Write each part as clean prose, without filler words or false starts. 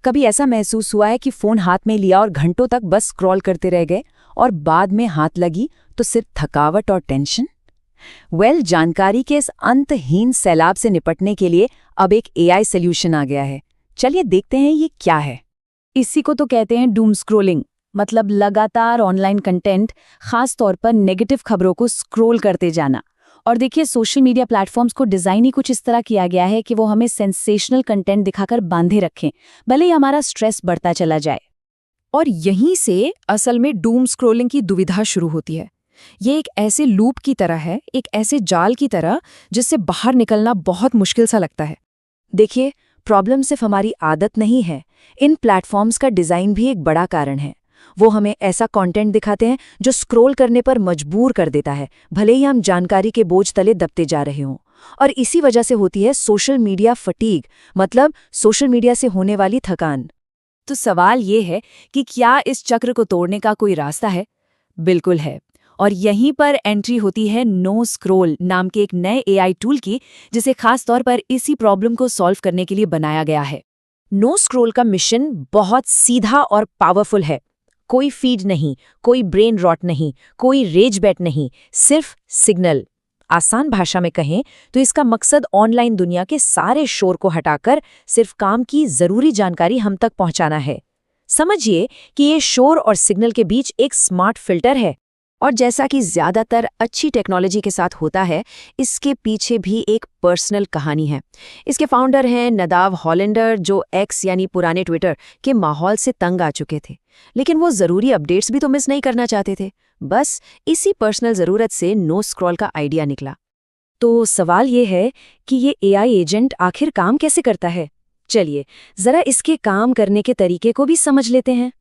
कभी ऐसा महसूस हुआ है कि फोन हाथ में लिया और घंटों तक बस स्क्रॉल करते रह गए और बाद में हाथ लगी तो सिर्फ थकावट और टेंशन? जानकारी के इस अंतहीन सैलाब से निपटने के लिए अब एक एआई सॉल्यूशन आ गया है। चलिए देखते हैं ये क्या है। इसी को तो कहते हैं डूम स्क्रोलिंग, मतलब लगातार ऑनलाइन कंटेंट, खास तौर पर नेगेटिव खबरों को स्क्रोल करते जाना। और देखिए, सोशल मीडिया प्लेटफॉर्म्स को डिज़ाइन ही कुछ इस तरह किया गया है कि वो हमें सेंसेशनल कंटेंट दिखाकर बांधे रखें, भले ही हमारा स्ट्रेस बढ़ता चला जाए। और यहीं से असल में डूम स्क्रोलिंग की दुविधा शुरू होती है। ये एक ऐसे लूप की तरह है, एक ऐसे जाल की तरह जिससे बाहर निकलना बहुत मुश्किल सा लगता है। देखिए, प्रॉब्लम सिर्फ हमारी आदत नहीं है, इन प्लेटफॉर्म्स का डिज़ाइन भी एक बड़ा कारण है। वो हमें ऐसा कंटेंट दिखाते हैं जो स्क्रॉल करने पर मजबूर कर देता है, भले ही हम जानकारी के बोझ तले दबते जा रहे हों। और इसी वजह से होती है सोशल मीडिया फटीग, मतलब सोशल मीडिया से होने वाली थकान। तो सवाल ये है कि क्या इस चक्र को तोड़ने का कोई रास्ता है? बिल्कुल है। और यहीं पर एंट्री होती है नो स्क्रॉल नाम के एक नए एआई टूल की, जिसे खास तौर पर इसी प्रॉब्लम को सॉल्व करने के लिए बनाया गया है। नो स्क्रॉल का मिशन बहुत सीधा और पावरफुल है। कोई फीड नहीं, कोई ब्रेन रॉट नहीं, कोई रेज बैट नहीं, सिर्फ सिग्नल। आसान भाषा में कहें तो इसका मकसद ऑनलाइन दुनिया के सारे शोर को हटाकर सिर्फ काम की जरूरी जानकारी हम तक पहुंचाना है। समझिए कि ये शोर और सिग्नल के बीच एक स्मार्ट फिल्टर है। और जैसा कि ज्यादातर अच्छी टेक्नोलॉजी के साथ होता है, इसके पीछे भी एक पर्सनल कहानी है। इसके फाउंडर हैं नदाव हॉलैंडर, जो एक्स यानी पुराने ट्विटर के माहौल से तंग आ चुके थे, लेकिन वो ज़रूरी अपडेट्स भी तो मिस नहीं करना चाहते थे। बस इसी पर्सनल ज़रूरत से नो स्क्रॉल का आइडिया निकला। तो सवाल ये है कि ये एआई एजेंट आखिर काम कैसे करता है? चलिए ज़रा इसके काम करने के तरीके को भी समझ लेते हैं।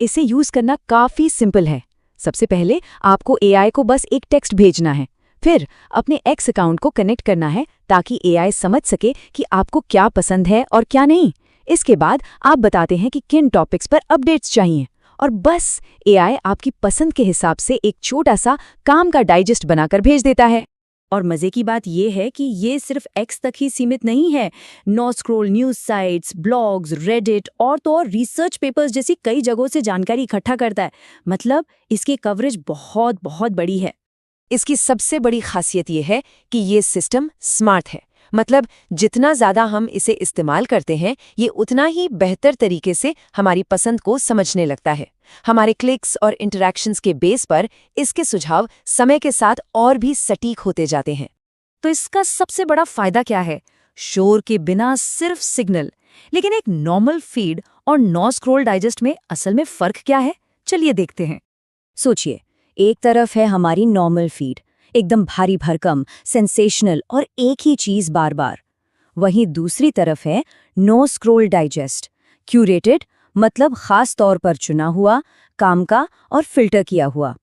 इसे यूज़ करना काफ़ी सिंपल है। सबसे पहले आपको एआई को बस एक टेक्स्ट भेजना है, फिर अपने एक्स अकाउंट को कनेक्ट करना है ताकि एआई समझ सके कि आपको क्या पसंद है और क्या नहीं। इसके बाद आप बताते हैं कि किन टॉपिक्स पर अपडेट्स चाहिए, और बस एआई आपकी पसंद के हिसाब से एक छोटा सा काम का डाइजेस्ट बनाकर भेज देता है। और मज़े की बात यह है कि ये सिर्फ एक्स तक ही सीमित नहीं है। No scroll news sites, blogs, Reddit और तो और रिसर्च पेपर्स जैसी कई जगहों से जानकारी इकट्ठा करता है। मतलब इसकी कवरेज बहुत बहुत बड़ी है। इसकी सबसे बड़ी खासियत यह है कि ये सिस्टम स्मार्ट है। मतलब जितना ज़्यादा हम इसे इस्तेमाल करते हैं, ये उतना ही बेहतर तरीके से हमारी पसंद को समझने लगता है। हमारे क्लिक्स और इंटरैक्शंस के बेस पर इसके सुझाव समय के साथ और भी सटीक होते जाते हैं। तो इसका सबसे बड़ा फायदा क्या है? शोर के बिना सिर्फ सिग्नल। लेकिन एक नॉर्मल फीड और नो स्क्रॉल डाइजेस्ट में असल में फ़र्क क्या है? चलिए देखते हैं। सोचिए, एक तरफ है हमारी नॉर्मल फीड, एकदम भारी भरकम, सेंसेशनल और एक ही चीज़ बार बार। वहीं दूसरी तरफ है नो स्क्रॉल डाइजेस्ट, क्यूरेटेड, मतलब खास तौर पर चुना हुआ, काम का और फिल्टर किया हुआ।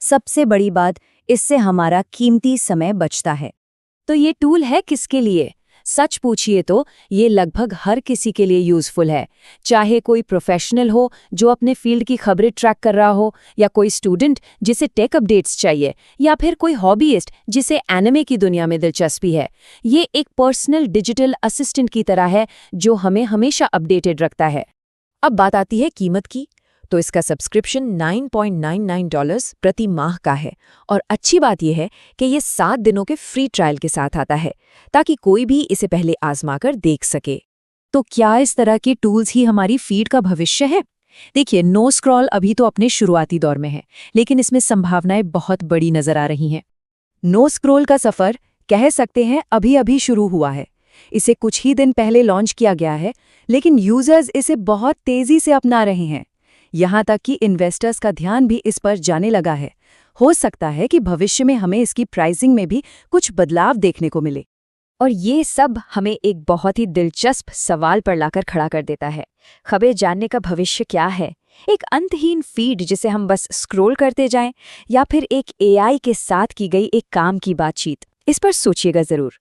सबसे बड़ी बात, इससे हमारा कीमती समय बचता है। तो ये टूल है किसके लिए? सच पूछिए तो ये लगभग हर किसी के लिए यूज़फुल है। चाहे कोई प्रोफेशनल हो जो अपने फील्ड की खबरें ट्रैक कर रहा हो, या कोई स्टूडेंट जिसे टेक अपडेट्स चाहिए, या फिर कोई हॉबीइस्ट जिसे एनिमे की दुनिया में दिलचस्पी है। ये एक पर्सनल डिजिटल असिस्टेंट की तरह है जो हमें हमेशा अपडेटेड रखता है। अब बात आती है कीमत की। तो इसका सब्सक्रिप्शन $9.99 प्रति माह का है, और अच्छी बात यह है कि ये 7 दिनों के फ्री ट्रायल के साथ आता है, ताकि कोई भी इसे पहले आजमाकर देख सके। तो क्या इस तरह के टूल्स ही हमारी फीड का भविष्य है? देखिए, नो स्क्रॉल अभी तो अपने शुरुआती दौर में है, लेकिन इसमें संभावनाएं बहुत बड़ी नजर आ रही हैं। नो स्क्रॉल का सफर कह सकते हैं अभी अभी शुरू हुआ है। इसे कुछ ही दिन पहले लॉन्च किया गया है, लेकिन यूजर्स इसे बहुत तेजी से अपना रहे हैं। यहाँ तक कि इन्वेस्टर्स का ध्यान भी इस पर जाने लगा है। हो सकता है कि भविष्य में हमें इसकी प्राइसिंग में भी कुछ बदलाव देखने को मिले। और ये सब हमें एक बहुत ही दिलचस्प सवाल पर लाकर खड़ा कर देता है। खबरें जानने का भविष्य क्या है? एक अंतहीन फीड जिसे हम बस स्क्रॉल करते जाएं, या फिर एक एआई के साथ की गई एक काम की बातचीत? इस पर सोचिएगा जरूर।